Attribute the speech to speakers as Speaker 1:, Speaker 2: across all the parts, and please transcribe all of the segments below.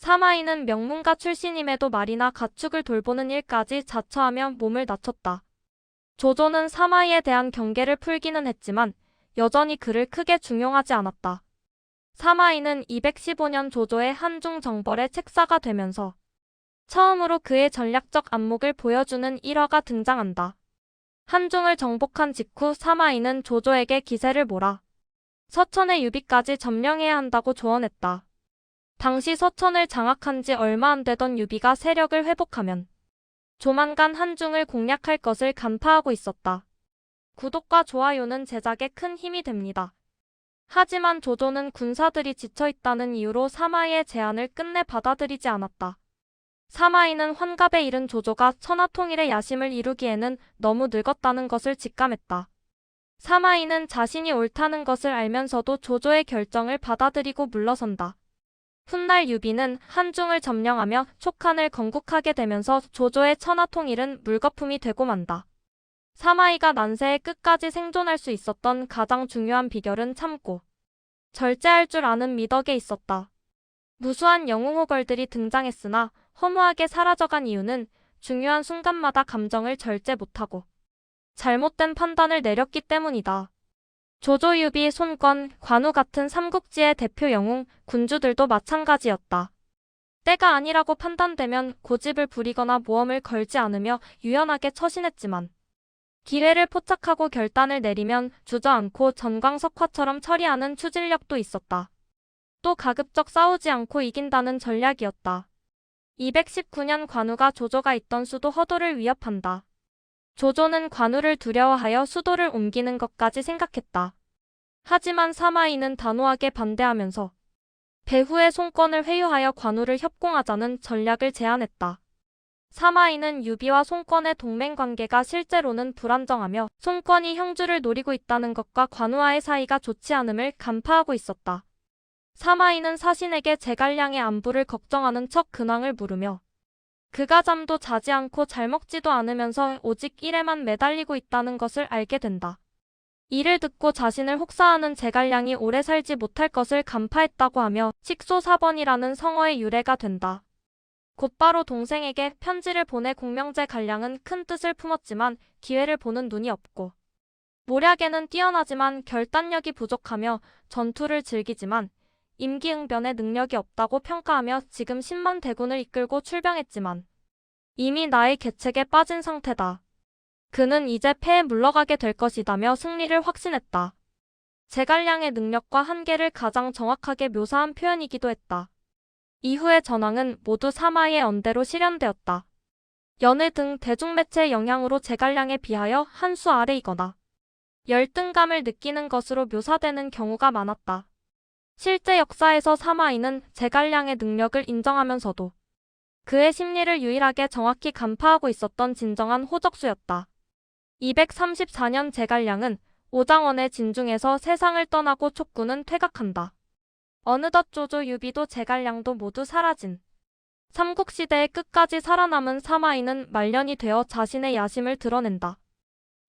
Speaker 1: 사마이는 명문가 출신임에도 말이나 가축을 돌보는 일까지 자처하며 몸을 낮췄다. 조조는 사마이에 대한 경계를 풀기는 했지만 여전히 그를 크게 중용하지 않았다. 사마이는 215년 조조의 한중 정벌의 책사가 되면서 처음으로 그의 전략적 안목을 보여주는 일화가 등장한다. 한중을 정복한 직후 사마이는 조조에게 기세를 몰아 서천의 유비까지 점령해야 한다고 조언했다. 당시 서천을 장악한 지 얼마 안 되던 유비가 세력을 회복하면 조만간 한중을 공략할 것을 간파하고 있었다. 구독과 좋아요는 제작에 큰 힘이 됩니다. 하지만 조조는 군사들이 지쳐있다는 이유로 사마이의 제안을 끝내 받아들이지 않았다. 사마이는 환갑에 이른 조조가 천하통일의 야심을 이루기에는 너무 늙었다는 것을 직감했다. 사마이는 자신이 옳다는 것을 알면서도 조조의 결정을 받아들이고 물러선다. 훗날 유비는 한중을 점령하며 촉한을 건국하게 되면서 조조의 천하통일은 물거품이 되고 만다. 사마이가 난세의 끝까지 생존할 수 있었던 가장 중요한 비결은 참고 절제할 줄 아는 미덕에 있었다. 무수한 영웅호걸들이 등장했으나 허무하게 사라져간 이유는 중요한 순간마다 감정을 절제 못하고 잘못된 판단을 내렸기 때문이다. 조조, 유비, 손권, 관우 같은 삼국지의 대표 영웅, 군주들도 마찬가지였다. 때가 아니라고 판단되면 고집을 부리거나 모험을 걸지 않으며 유연하게 처신했지만 기회를 포착하고 결단을 내리면 주저앉고 전광석화처럼 처리하는 추진력도 있었다. 또 가급적 싸우지 않고 이긴다는 전략이었다. 219년 관우가 조조가 있던 수도 허도를 위협한다. 조조는 관우를 두려워하여 수도를 옮기는 것까지 생각했다. 하지만 사마이는 단호하게 반대하면서 배후의 손권을 회유하여 관우를 협공하자는 전략을 제안했다. 사마이는 유비와 손권의 동맹 관계가 실제로는 불안정하며 손권이 형주를 노리고 있다는 것과 관우와의 사이가 좋지 않음을 간파하고 있었다. 사마이는 사신에게 제갈량의 안부를 걱정하는 척 근황을 물으며 그가 잠도 자지 않고 잘 먹지도 않으면서 오직 일에만 매달리고 있다는 것을 알게 된다. 이를 듣고 자신을 혹사하는 제갈량이 오래 살지 못할 것을 간파했다고 하며 식소사번이라는 성어의 유래가 된다. 곧바로 동생에게 편지를 보내 공명제 갈량은 큰 뜻을 품었지만 기회를 보는 눈이 없고 모략에는 뛰어나지만 결단력이 부족하며 전투를 즐기지만 임기응변의 능력이 없다고 평가하며 지금 10만 대군을 이끌고 출병했지만 이미 나의 계책에 빠진 상태다. 그는 이제 패에 물러가게 될 것이다며 승리를 확신했다. 제갈량의 능력과 한계를 가장 정확하게 묘사한 표현이기도 했다. 이후의 전황은 모두 사마이의 언대로 실현되었다. 연애 등 대중매체의 영향으로 제갈량에 비하여 한 수 아래이거나 열등감을 느끼는 것으로 묘사되는 경우가 많았다. 실제 역사에서 사마이는 제갈량의 능력을 인정하면서도 그의 심리를 유일하게 정확히 간파하고 있었던 진정한 호적수였다. 234년 제갈량은 오장원의 진중에서 세상을 떠나고 촉구는 퇴각한다. 어느덧 조조, 유비도 제갈량도 모두 사라진 삼국시대의 끝까지 살아남은 사마이는 말년이 되어 자신의 야심을 드러낸다.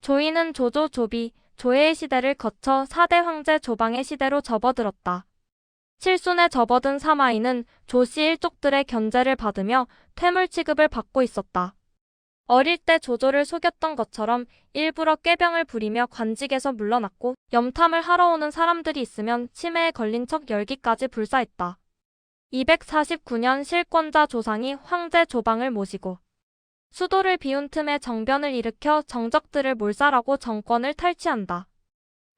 Speaker 1: 조이는 조조, 조비, 조예의 시대를 거쳐 4대 황제 조방의 시대로 접어들었다. 칠순에 접어든 사마이는 조씨 일족들의 견제를 받으며 퇴물 취급을 받고 있었다. 어릴 때 조조를 속였던 것처럼 일부러 꾀병을 부리며 관직에서 물러났고 염탐을 하러 오는 사람들이 있으면 치매에 걸린 척 열기까지 불사했다. 249년 실권자 조상이 황제 조방을 모시고 수도를 비운 틈에 정변을 일으켜 정적들을 몰살하고 정권을 탈취한다.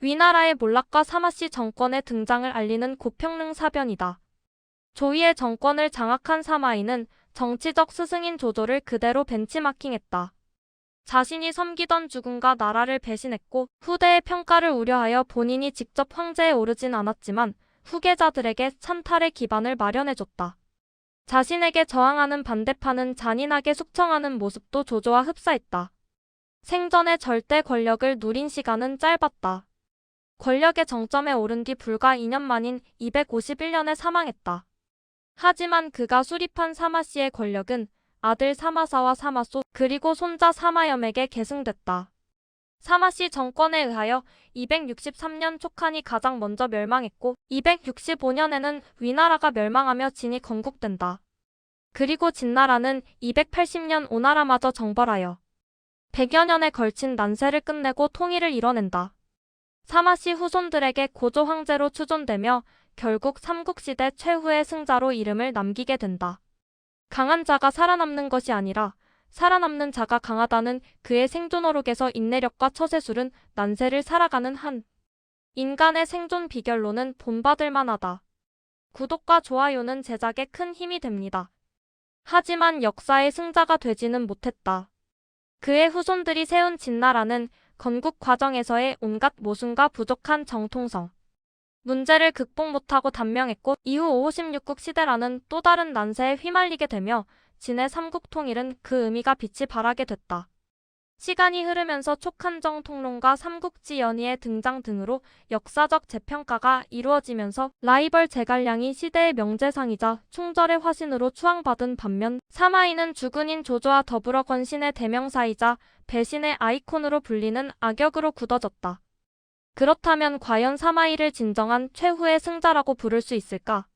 Speaker 1: 위나라의 몰락과 사마씨 정권의 등장을 알리는 고평릉사변이다. 조이의 정권을 장악한 사마이는 정치적 스승인 조조를 그대로 벤치마킹했다. 자신이 섬기던 주군과 나라를 배신했고 후대의 평가를 우려하여 본인이 직접 황제에 오르진 않았지만 후계자들에게 찬탈의 기반을 마련해줬다. 자신에게 저항하는 반대파는 잔인하게 숙청하는 모습도 조조와 흡사했다. 생전에 절대 권력을 누린 시간은 짧았다. 권력의 정점에 오른 뒤 불과 2년 만인 251년에 사망했다. 하지만 그가 수립한 사마씨의 권력은 아들 사마사와 사마소 그리고 손자 사마염에게 계승됐다. 사마씨 정권에 의하여 263년 촉한이 가장 먼저 멸망했고 265년에는 위나라가 멸망하며 진이 건국된다. 그리고 진나라는 280년 오나라마저 정벌하여 100여 년에 걸친 난세를 끝내고 통일을 이뤄낸다. 사마씨 후손들에게 고조 황제로 추존되며 결국 삼국시대 최후의 승자로 이름을 남기게 된다. 강한 자가 살아남는 것이 아니라 살아남는 자가 강하다는 그의 생존어록에서 인내력과 처세술은 난세를 살아가는 한 인간의 생존 비결로는 본받을 만하다. 구독과 좋아요는 제작에 큰 힘이 됩니다. 하지만 역사의 승자가 되지는 못했다. 그의 후손들이 세운 진나라는 건국 과정에서의 온갖 모순과 부족한 정통성, 문제를 극복 못하고 단명했고 이후 556국 시대라는 또 다른 난세에 휘말리게 되며 진의 삼국통일은 그 의미가 빛이 발하게 됐다. 시간이 흐르면서 촉한정 통론과 삼국지 연의의 등장 등으로 역사적 재평가가 이루어지면서 라이벌 제갈량이 시대의 명재상이자 충절의 화신으로 추앙받은 반면 사마이는 주군인 조조와 더불어 건신의 대명사이자 배신의 아이콘으로 불리는 악역으로 굳어졌다. 그렇다면 과연 사마이를 진정한 최후의 승자라고 부를 수 있을까?